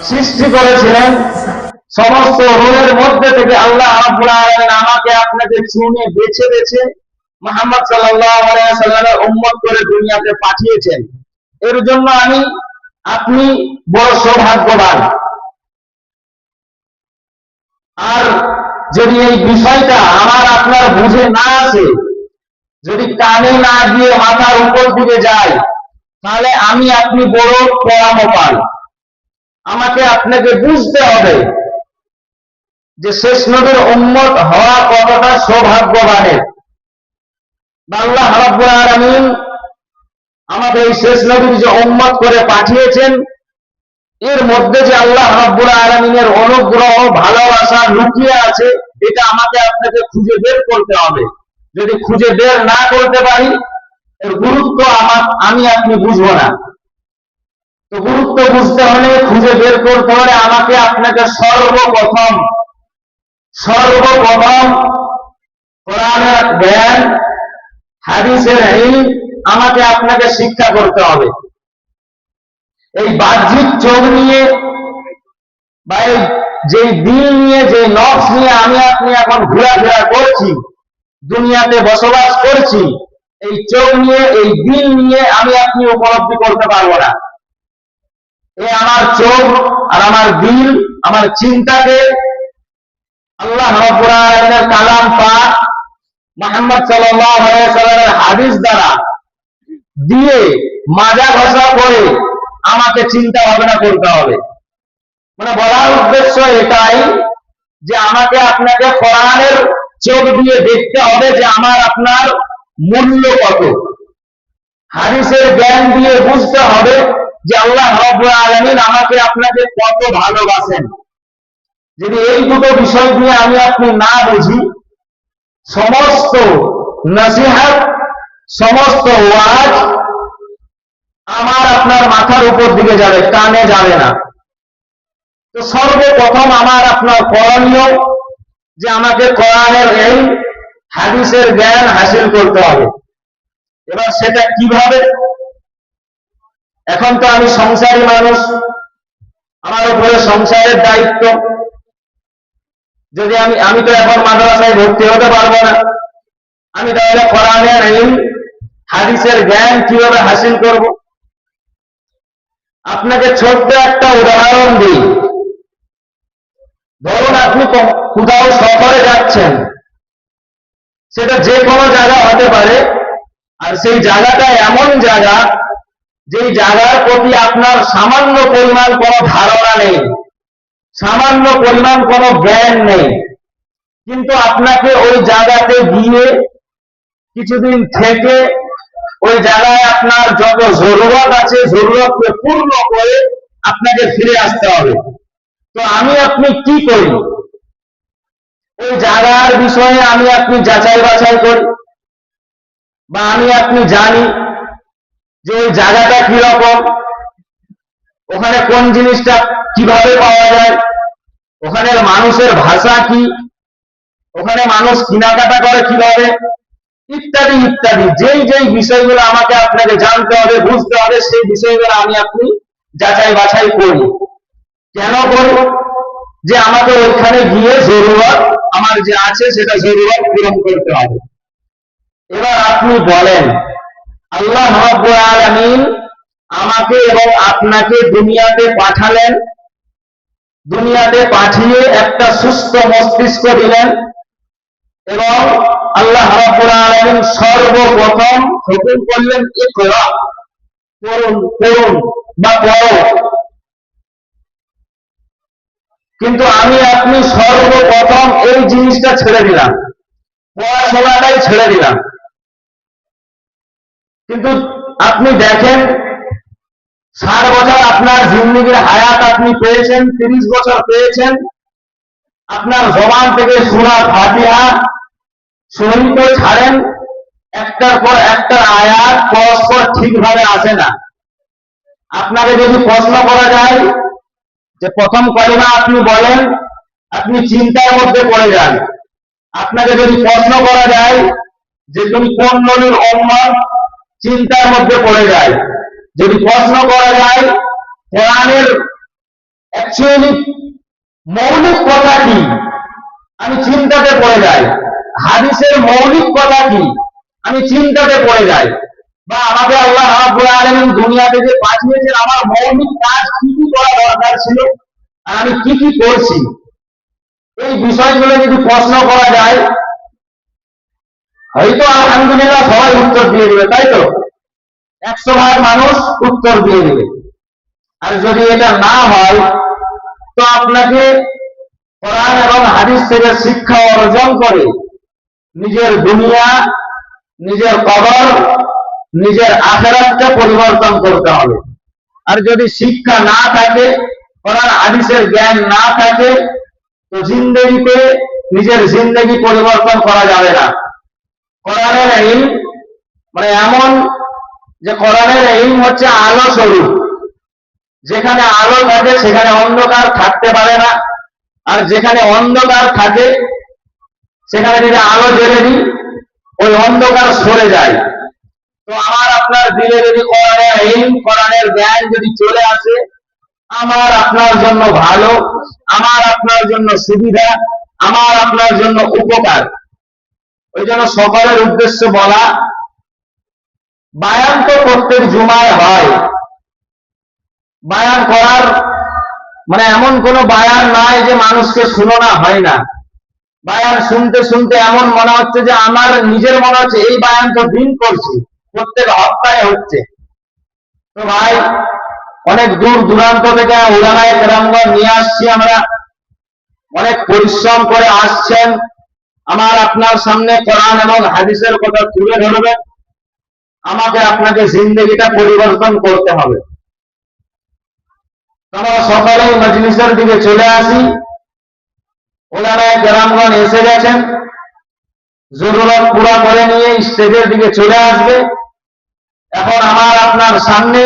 সৃষ্টি করেছিলেন, সমস্ত রুহের মধ্যে থেকে আল্লাহ রাব্বুল আলামিন আমাকে আপনাকে চুনে বেছে বেছে মুহাম্মদ সাল্লাল্লাহু আলাইহি ওয়াসাল্লামের উম্মত করে দুনিয়াতে পাঠিয়েছেন। এর জন্য আপনি বড় সৌভাগ্যবান। আর যদি এই বিষয়টা আমার আপনার বুঝে না আসে, যদি কানে না গিয়ে মাথার উপর দিকে যায়, তাহলে আপনি বড় পরামপান। আমাকে আপনাকে বুঝতে হবে যে শেষ নবীর উম্মত হওয়া কতটা সৌভাগ্যবানের। আল্লাহ রাব্বুল আলামিন আমাকে এই শেষ নবীর যে উম্মত করে পাঠিয়েছেন, এর মধ্যে যে আল্লাহ রাব্বুল আলামিনের অনুগ্রহ ভালোবাসা লুকিয়ে আছে, এটা আমাকে আপনাকে খুঁজে বের করতে হবে। যদি খুঁজে বের না করতে পারি, এর গুরুত্ব আপনি বুঝবো না। তো গুরুত্ব বুঝতে হলে, খুঁজে বের করতে হলে আমাকে আপনাকে সর্বপ্রথম কোরআনের জ্ঞান, হাদিসের ইলম আমাকে আপনাকে শিক্ষা করতে হবে। এই বাহ্যিক চোখ নিয়ে বা যে দিল নিয়ে, যে নফস নিয়ে আপনি এখন ঘোরাফেরা করছি, দুনিয়াতে বসবাস করছি, এই চোখ নিয়ে, এই দিল নিয়ে আপনি উপলব্ধি করতে পারবো না। এই আমার চোখ আর আমার দিল, আমার চিন্তাকে আল্লাহ রাব্বুল আলামিনের কালাম পাক, মুহাম্মদ সাল্লাল্লাহু আলাইহি ওয়াসাল্লামের হাদিস দ্বারা দিয়ে মাজা ঘষা করে আমাকে চিন্তা ভাবনা করতে হবে। মানে বলার উদ্দেশ্য এটাই যে আমাকে আপনাকে কোরআনের চোখ দিয়ে দেখতে হবে যে আমার আপনার মূল্য কত। হাদিসের জ্ঞান দিয়ে বুঝতে হবে যে আল্লাহ রাব্বুল আলামিন আমাকে আপনাকে কত ভালোবাসেন। যদি এই দুটো বিষয় দিয়ে আপনি না বুঝি, সমস্ত নসিহত, সমস্ত ওয়াজ আমার আপনার মাথার উপর দিকে যাবে, কানে যাবে না। তো সর্বপ্রথম আমার আপনার করণীয় যে আমাকে কোরআনের এই হাদিসের জ্ঞান হাসিল করতে হবে। এবার সেটা কিভাবে? এখন তো আমি সংসারী মানুষ, আমার উপরে সংসারের দায়িত্ব। যদি আমি তো এখন মাদ্রাসায় ভর্তি হতে পারবো না, আমি তাহলে কোরআনের এই হাদিসের জ্ঞান কিভাবে হাসিল করব? আপনাকে ছোট্ট একটা উদাহরণ দিই। ধরুন আপনি কোথাও সফরে যাচ্ছেন, সেটা যে কোনো জায়গা হতে পারে, আর সেই জায়গাটা এমন জায়গা যেই জায়গার প্রতি আপনার সামান্য পরিমাণ কোনো ধারণা নেই, সামান্য পরিমাণ কোনো জ্ঞান নেই, কিন্তু আপনাকে ওই জায়গাতে গিয়ে কিছুদিন থেকে ওই জায়গায় আপনার যত জরুরত আছে, জরুরতকে পূর্ণ করে আপনাকে ফিরে আসতে হবে। তো আপনি কি করি? ওই জায়গার বিষয়ে আপনি যাচাই বাছাই করি, বা আপনি জানি যে ওই জায়গাটা কিরকম, ওখানে কোন জিনিসটা কিভাবে পাওয়া যায়, ওখানের মানুষের ভাষা কি, ওখানে মানুষ কেনাকাটা করে কিভাবে, ইত্যাদি ইত্যাদি। যেই বিষয়গুলো আমাকে আপনাকে জানতে হবে, বুঝতে হবে, সেই বিষয়গুলো আপনি যাচাই বাছাই করি। কেন করি? যে আমাকে ওইখানে গিয়ে জরুরত আমার যে আছে সেটা জরুরত পূরণ করতে হবে। এবার আপনি বলেন, আল্লাহ রাব্বুল আলামিন আমাকে এবং আপনাকে দুনিয়াতে পাঠালেন, দুনিয়াতে পাঠিয়ে একটা সুস্থ মস্তিষ্ক দিলেন, এবং আল্লাহ রাব্বুল আলামিন সর্বপ্রথম হুকুম করলেন, ইকরা, পড়ুন বা পড়ো। কিন্তু আপনি সর্বপ্রথম এই জিনিসটা ছেড়ে দিলাম, পড়াশোনাটাই ছেড়ে দিলাম। কিন্তু আপনি দেখেন, 60 বছর আপনার জিন্দেগির হায়াত আপনি পেয়েছেন, 30 বছর পেয়েছেন, আপনার জবান থেকে সূরা ফাতিহা শুনতে ছাড়েন, একটার পর একটা আয়াত পরস্পর ঠিকভাবে আসে না। আপনাকে যদি প্রশ্ন করা যায় যে প্রথম কলিমা আপনি বলেন, আপনি চিন্তার মধ্যে পড়ে যান। আপনাকে যদি প্রশ্ন করা যায় যে তুমি কোন নবীর উম্মত, চিন্তার মধ্যে পড়ে যায়। যদি প্রশ্ন করা যায় কোরআনের অ্যাকচুয়ালি মৌলিক কথা কি আমি চিন্তাতে পড়ে যাই, হাদিসের মৌলিক কথা কি আমি চিন্তাতে পড়ে যাই, বা আমাকে আল্লাহ রাব্বুল আলামিন দুনিয়াতে যে পাঠিয়েছেন আমার মৌলিক কাজ কি কি করা দরকার ছিল আর আমি কি কি করছি, এই বিষয়গুলো যদি প্রশ্ন করা যায় হয়তো আলহামদুলিল্লাহ সবাই উত্তর দিয়ে দেবে, তাই তো 100 ভাগ মানুষ উত্তর দিয়ে দেবে। আর যদি এটা না হয় তো আপনাকে কোরআন এবং হাদিস থেকে শিক্ষা অর্জন করে নিজের দুনিয়া, নিজের কবর, নিজের আখিরাতকে পরিবর্তন করতে হবে। আর যদি শিক্ষা না থাকে, কোরআন হাদিসের জ্ঞান না থাকে, তো জিন্দেগিতে নিজের জিন্দেগি পরিবর্তন করা যাবে না। কোরআনের ইলম মানে এমন যে কোরআনের ইলম হচ্ছে আলো স্বরূপ, যেখানে আলো থাকে সেখানে অন্ধকার থাকতে পারে না, আর যেখানে অন্ধকার থাকে সেখানে যদি আলো জ্বেলে দিই ওই অন্ধকার সরে যায়। তো আমার আপনার দিলে যদি কোরআনের ইলম, কোরআনের জ্ঞান যদি চলে আসে, আমার আপনার জন্য ভালো, আমার আপনার জন্য সুবিধা, আমার আপনার জন্য উপকার। ওই জন্য সকলের উদ্দেশ্য বলা, বায়ান তো প্রত্যেক জুমায় হয়, বায়ান করার মানে এমন কোন বায়ান নাই যে মানুষকে শুনানো হয় না। বায়ান শুনতে শুনতে এমন মনে হচ্ছে যে আমার নিজের মনে হচ্ছে এই বায়ান তো দিন করছি, প্রত্যেক হপ্তাহে হচ্ছে। তো ভাই অনেক দূর দূরান্ত থেকে উলামায়ে কেরামগণ নিয়ে আসছি আমরা, অনেক পরিশ্রম করে আসছেন, আমার আপনার সামনে কোরআন এবং হাদিসের কথা তুলে ধরবেন। আমাকে আপনাকে জিন্দেগিটা পরিবর্তন করতে হবে। আমরা সকালেই মজলিসের দিকে চলে আসি, উলামায়ে কেরামগণ এসে গেছেন, জরুরত পুরা করে নিয়ে স্টেজের দিকে চলে আসবে। এখন আমার আপনার সামনে